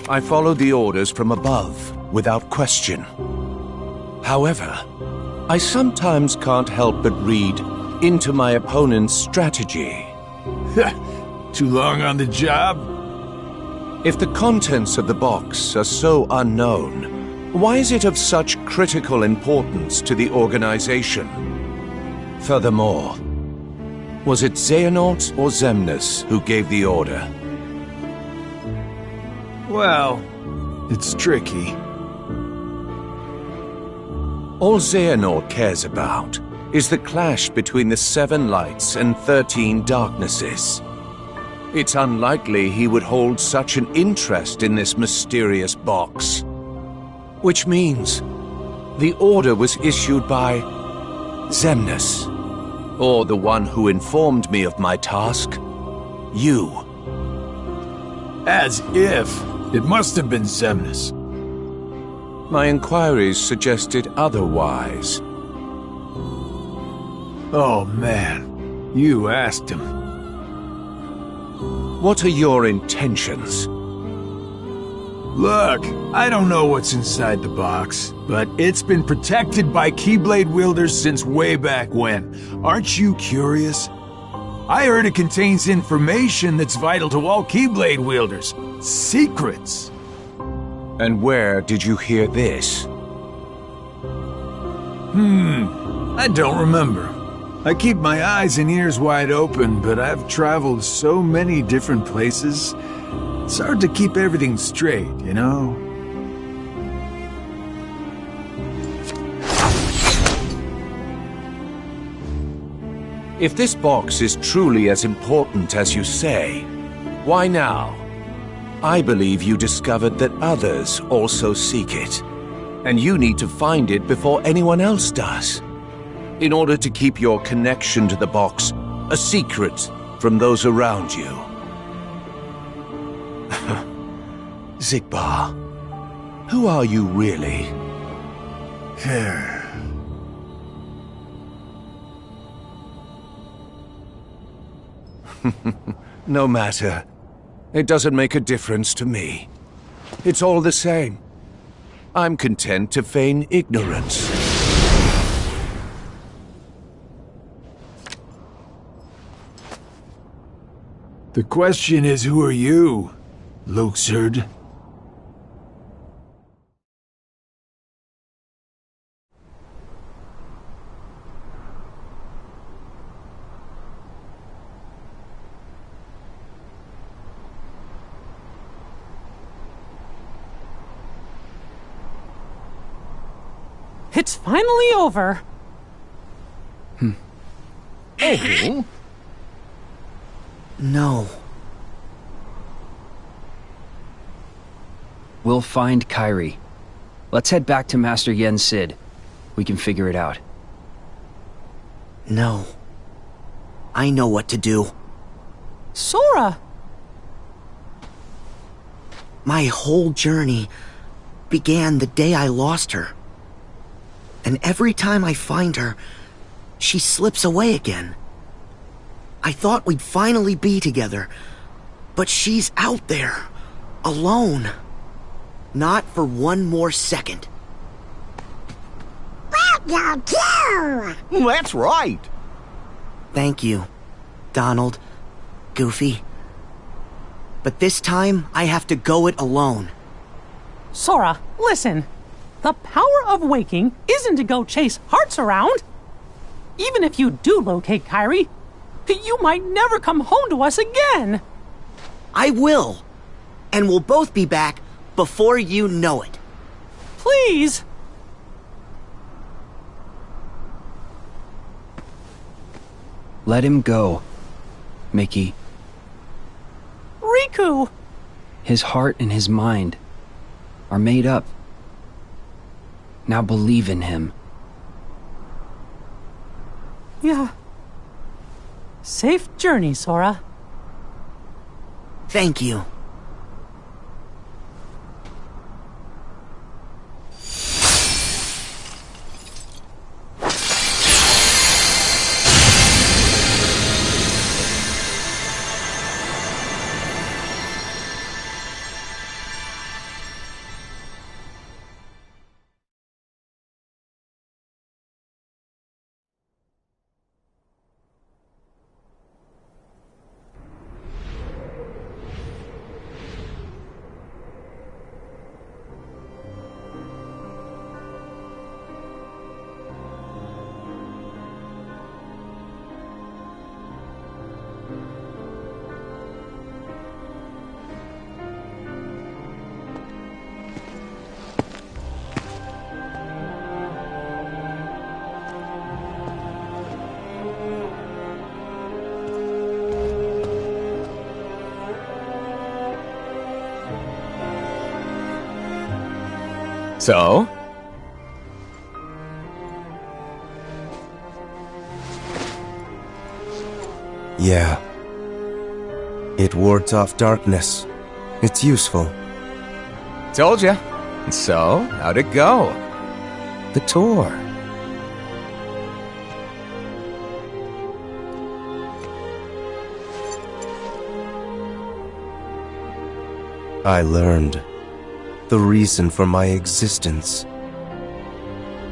I followed the orders from above, without question. However, I sometimes can't help but read into my opponent's strategy. Too long on the job? If the contents of the box are so unknown, why is it of such critical importance to the organization? Furthermore, was it Xehanort or Xemnas who gave the order? Well, it's tricky. All Xehanort cares about is the clash between the 7 lights and 13 darknesses. It's unlikely he would hold such an interest in this mysterious box. Which means the order was issued by Xemnas, or the one who informed me of my task, you. As if. It must have been Xemnas. My inquiries suggested otherwise. Oh man, you asked him. What are your intentions? Look, I don't know what's inside the box, but it's been protected by Keyblade wielders since way back when. Aren't you curious? I heard it contains information that's vital to all Keyblade wielders. Secrets. And where did you hear this? I don't remember. I keep my eyes and ears wide open, but I've traveled so many different places. It's hard to keep everything straight, you know? If this box is truly as important as you say, why now? I believe you discovered that others also seek it, and you need to find it before anyone else does, in order to keep your connection to the box a secret from those around you. Xigbar, who are you really? No matter. It doesn't make a difference to me. It's all the same. I'm content to feign ignorance. The question is, who are you, Luxord? It's finally over. Oh. No. We'll find Kairi. Let's head back to Master Yen Sid. We can figure it out. No. I know what to do. Sora! My whole journey began the day I lost her. And every time I find her, she slips away again. I thought we'd finally be together, but she's out there, alone. Not for one more second. That's right. Thank you, Donald, Goofy. But this time, I have to go it alone. Sora, listen. The power of waking isn't to go chase hearts around. Even if you do locate Kairi, you might never come home to us again. I will. And we'll both be back before you know it. Please. Let him go, Mickey. Riku! His heart and his mind are made up. Now believe in him. Yeah. Safe journey, Sora. Thank you. So? Yeah. It wards off darkness. It's useful. Told ya. So, how'd it go? The tour. I learned the reason for my existence.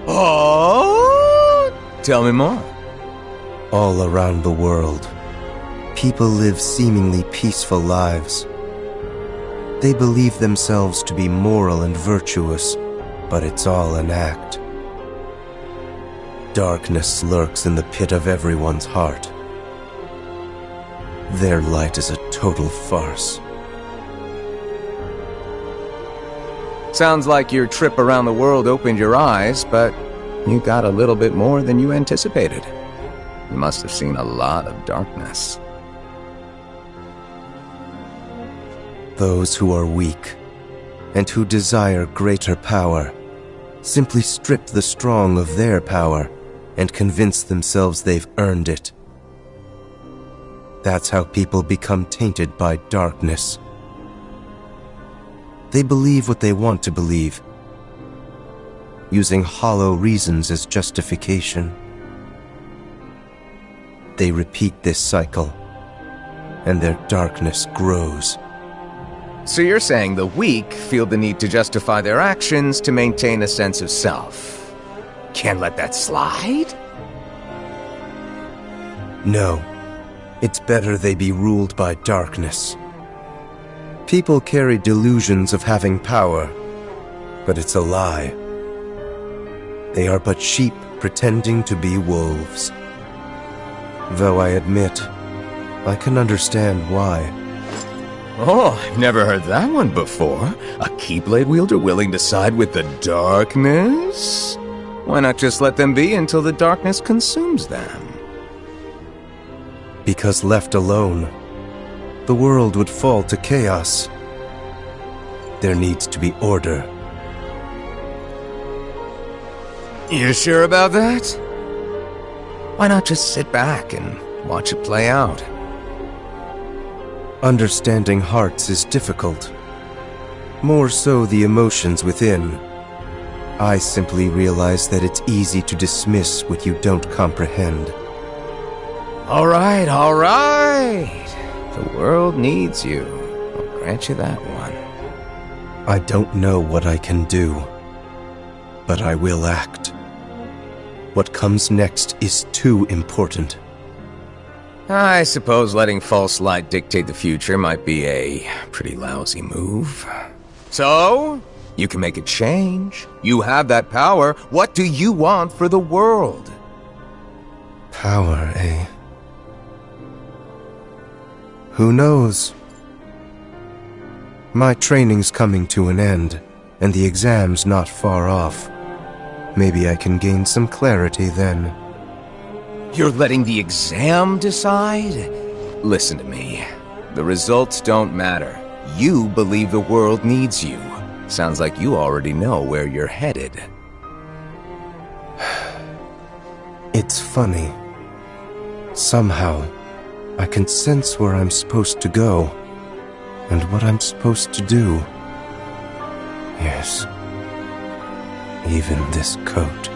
Oh! Tell me more. All around the world, people live seemingly peaceful lives. They believe themselves to be moral and virtuous, but it's all an act. Darkness lurks in the pit of everyone's heart. Their light is a total farce. Sounds like your trip around the world opened your eyes, but you got a little bit more than you anticipated. You must have seen a lot of darkness. Those who are weak and who desire greater power simply strip the strong of their power and convince themselves they've earned it. That's how people become tainted by darkness. They believe what they want to believe, using hollow reasons as justification. They repeat this cycle, and their darkness grows. So you're saying the weak feel the need to justify their actions to maintain a sense of self. Can't let that slide? No, it's better they be ruled by darkness. People carry delusions of having power, but it's a lie. They are but sheep pretending to be wolves. Though I admit, I can understand why. Oh, I've never heard that one before. A Keyblade wielder willing to side with the darkness? Why not just let them be until the darkness consumes them? Because left alone, the world would fall to chaos. There needs to be order. You sure about that? Why not just sit back and watch it play out? Understanding hearts is difficult. More so the emotions within. I simply realize that it's easy to dismiss what you don't comprehend. All right, all right. The world needs you. I'll grant you that one. I don't know what I can do, but I will act. What comes next is too important. I suppose letting false light dictate the future might be a pretty lousy move. So, you can make a change. You have that power. What do you want for the world? Power, eh? Who knows? My training's coming to an end, and the exam's not far off. Maybe I can gain some clarity then. You're letting the exam decide? Listen to me. The results don't matter. You believe the world needs you. Sounds like you already know where you're headed. It's funny. Somehow, I can sense where I'm supposed to go, and what I'm supposed to do. Yes. Even this coat.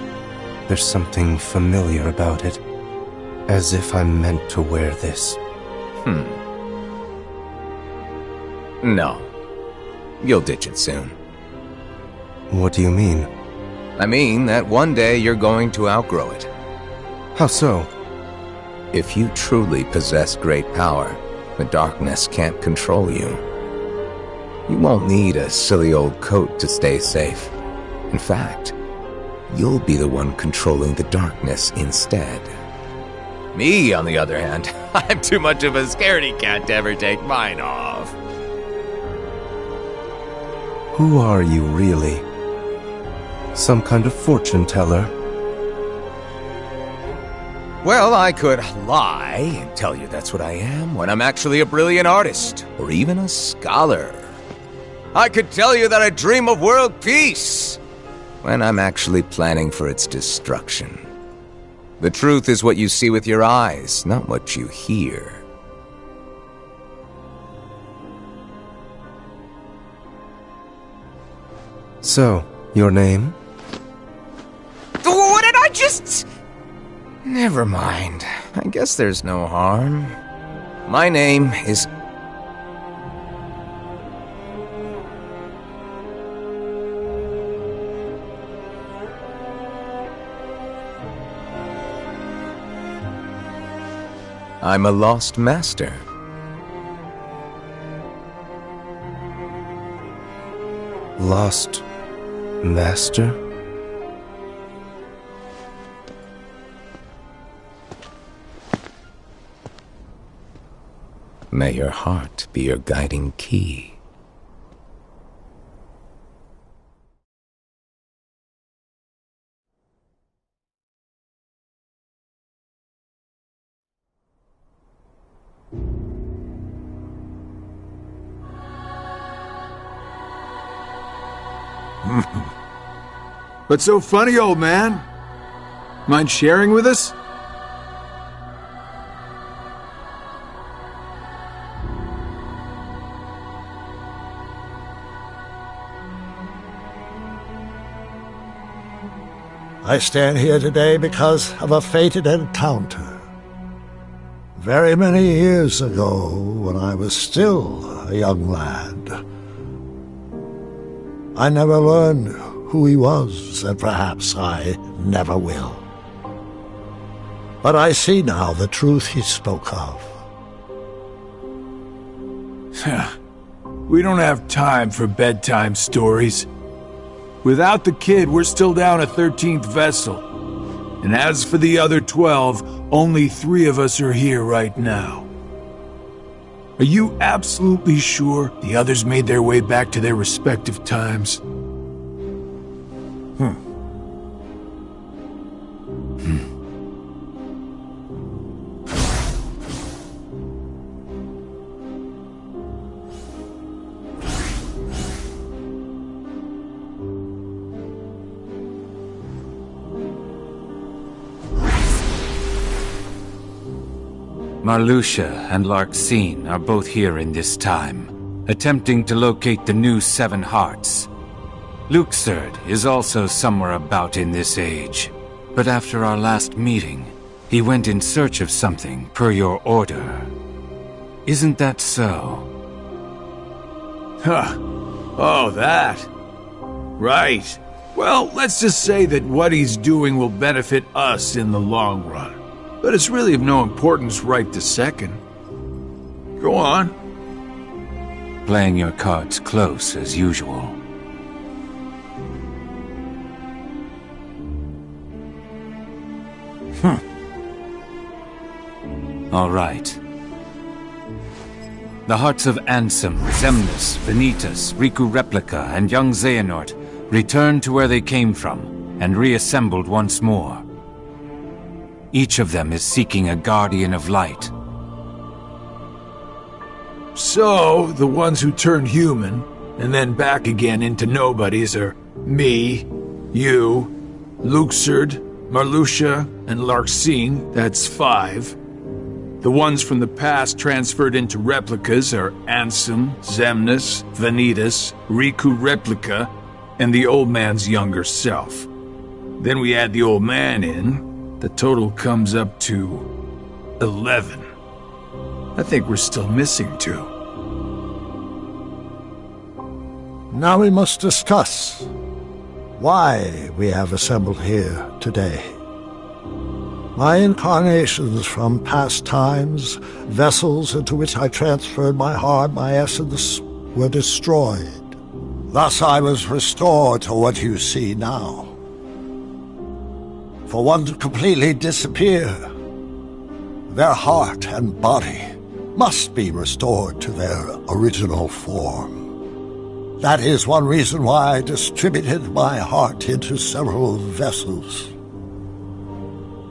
There's something familiar about it. As if I'm meant to wear this. No. You'll ditch it soon. What do you mean? I mean that one day you're going to outgrow it. How so? If you truly possess great power, the darkness can't control you. You won't need a silly old coat to stay safe. In fact, you'll be the one controlling the darkness instead. Me, on the other hand, I'm too much of a scaredy cat to ever take mine off. Who are you, really? Some kind of fortune teller? Well, I could lie and tell you that's what I am when I'm actually a brilliant artist, or even a scholar. I could tell you that I dream of world peace, when I'm actually planning for its destruction. The truth is what you see with your eyes, not what you hear. So, your name? What did I just... Never mind. I guess there's no harm. My name is... I'm a lost master. Lost master? May your heart be your guiding key. What's so funny, old man? Mind sharing with us? I stand here today because of a fated encounter. Very many years ago, when I was still a young lad. I never learned who he was, and perhaps I never will. But I see now the truth he spoke of. We don't have time for bedtime stories. Without the kid, we're still down a 13th vessel. And as for the other 12, only 3 of us are here right now. Are you absolutely sure the others made their way back to their respective times? Marluxia and Larxene are both here in this time, attempting to locate the new 7 hearts. Luxord is also somewhere about in this age, but after our last meeting, he went in search of something per your order. Isn't that so? Huh. Oh, that. Right. Well, let's just say that what he's doing will benefit us in the long run. But it's really of no importance right this second. Go on. Playing your cards close as usual. All right. The hearts of Ansem, Xemnas, Vanitas, Riku Replica, and young Xehanort returned to where they came from and reassembled once more. Each of them is seeking a guardian of light. So, the ones who turned human, and then back again into nobodies are me, you, Luxord, Marluxia, and Larxene, that's 5. The ones from the past transferred into replicas are Ansem, Xemnas, Vanitas, Riku Replica, and the old man's younger self. Then we add the old man in. The total comes up to 11. I think we're still missing 2. Now we must discuss why we have assembled here today. My incarnations from past times, vessels into which I transferred my heart, my essence, were destroyed. Thus I was restored to what you see now. For one to completely disappear, their heart and body must be restored to their original form. That is one reason why I distributed my heart into several vessels.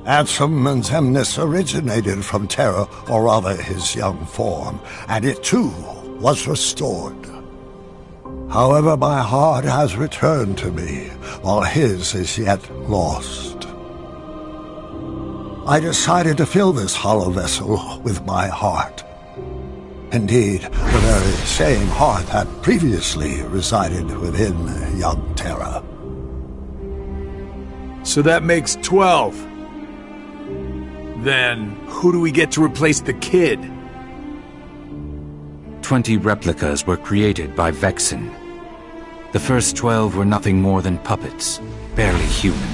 Ansem and Xemnas originated from Terra, or rather his young form, and it too was restored. However, my heart has returned to me, while his is yet lost. I decided to fill this hollow vessel with my heart. Indeed, the very same heart that previously resided within young Terra. So that makes 12. Then, who do we get to replace the kid? 20 replicas were created by Vexen. The first 12 were nothing more than puppets, barely human.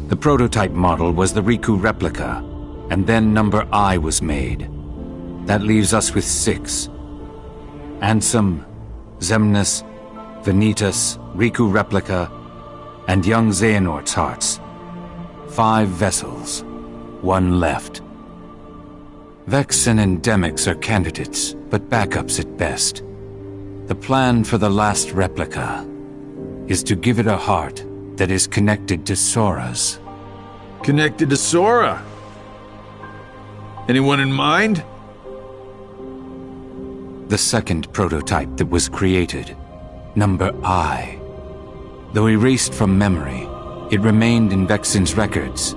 The prototype model was the Riku replica, and then number I was made. That leaves us with 6. Ansem, Xemnas, Vanitas, Riku replica, and young Xehanort's hearts. 5 vessels, 1 left. Vexen and Demyx are candidates, but backups at best. The plan for the last replica is to give it a heart that is connected to Sora's. Connected to Sora? Anyone in mind? The second prototype that was created, number I. Though erased from memory, it remained in Vexen's records.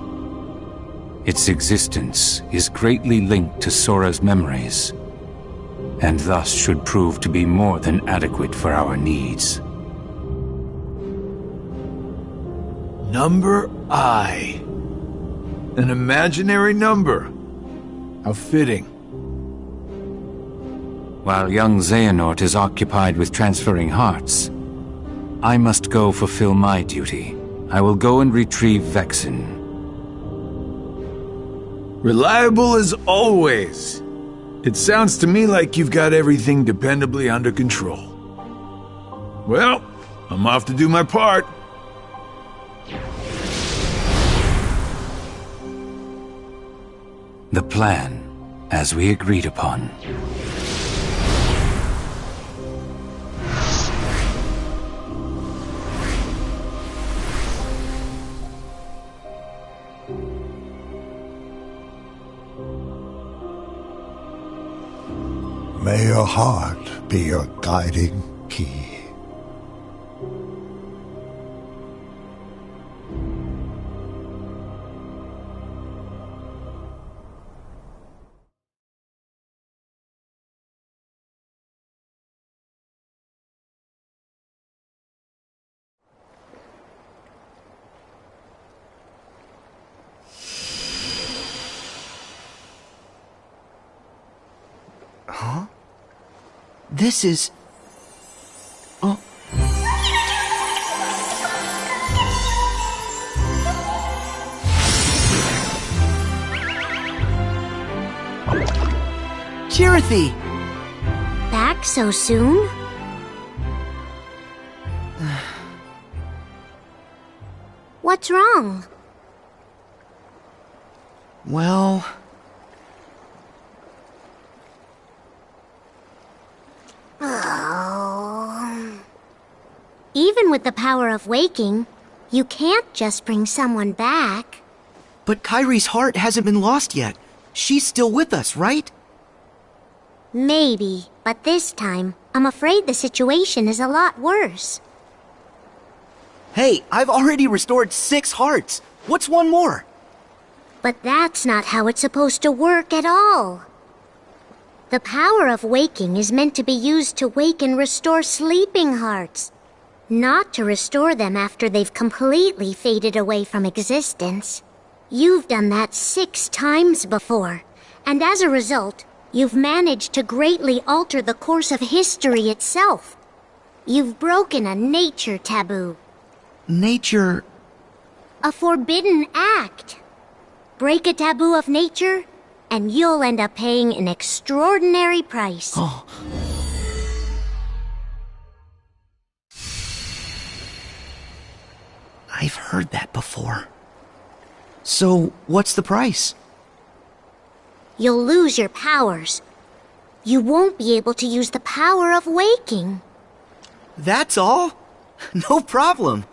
Its existence is greatly linked to Sora's memories, and thus should prove to be more than adequate for our needs. Number I. An imaginary number. How fitting. While young Xehanort is occupied with transferring hearts, I must go fulfill my duty. I will go and retrieve Vexen. Reliable as always. It sounds to me like you've got everything dependably under control. Well, I'm off to do my part. The plan, as we agreed upon. May your heart be your guiding key. Huh? This is... Oh. Chirithy! Back so soon? What's wrong? Well... Oh. Even with the power of waking, you can't just bring someone back. But Kairi's heart hasn't been lost yet. She's still with us, right? Maybe, but this time, I'm afraid the situation is a lot worse. Hey, I've already restored 6 hearts. What's one more? But that's not how it's supposed to work at all. The power of waking is meant to be used to wake and restore sleeping hearts, not to restore them after they've completely faded away from existence. You've done that 6 times before, and as a result, you've managed to greatly alter the course of history itself. You've broken a nature taboo. Nature... A forbidden act. Break a taboo of nature, and you'll end up paying an extraordinary price. Oh. I've heard that before. So, what's the price? You'll lose your powers. You won't be able to use the power of waking. That's all? No problem.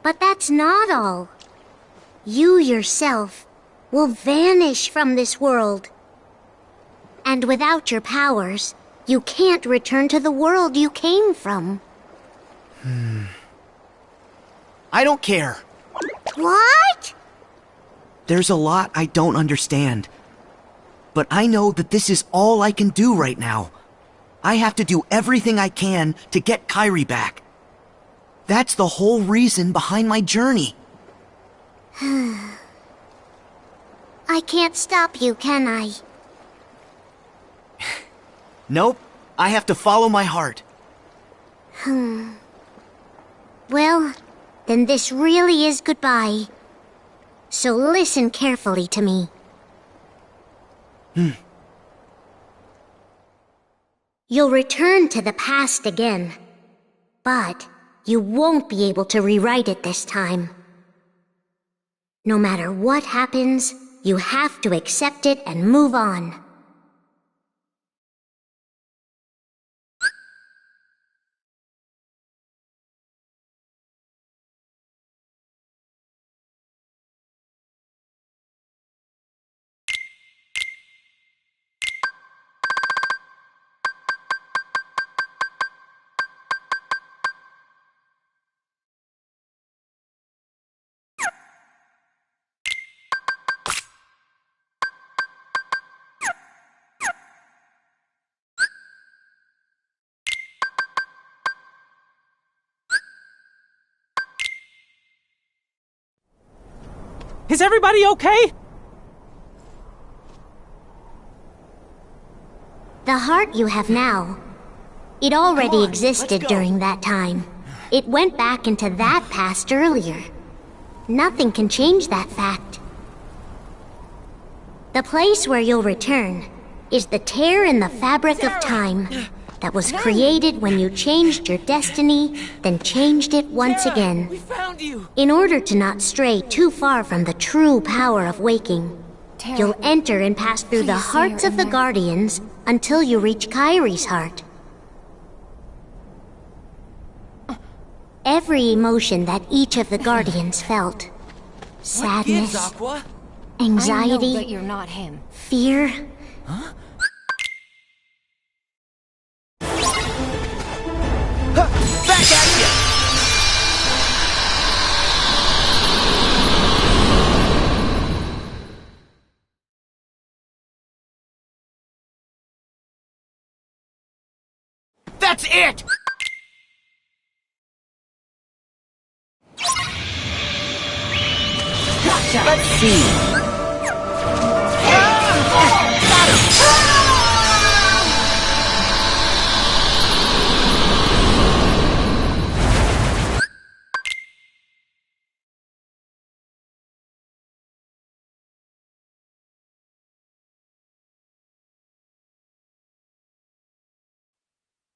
But that's not all. You yourself will vanish from this world. And without your powers, You can't return to the world you came from. I don't care. What? There's a lot I don't understand. But I know that this is all I can do right now. I have to do everything I can to get Kairi back. That's the whole reason behind my journey. I can't stop you, can I? Nope, I have to follow my heart. Well, then this really is goodbye. So listen carefully to me. You'll return to the past again, but you won't be able to rewrite it this time. No matter what happens, you have to accept it and move on. Is everybody okay? The heart you have now, it already existed during that time. It went back into that past earlier. Nothing can change that fact. The place where you'll return is the tear in the fabric of time that was created when you changed your destiny, then changed it once again. We found you! In order to not stray too far from the true power of waking, you'll enter and pass through the hearts of the Guardians until you reach Kairi's heart. Every emotion that each of the Guardians felt, sadness, Aqua? anxiety, I know that you're not him. fear, Back at you! That's it! Gotcha. Let's see.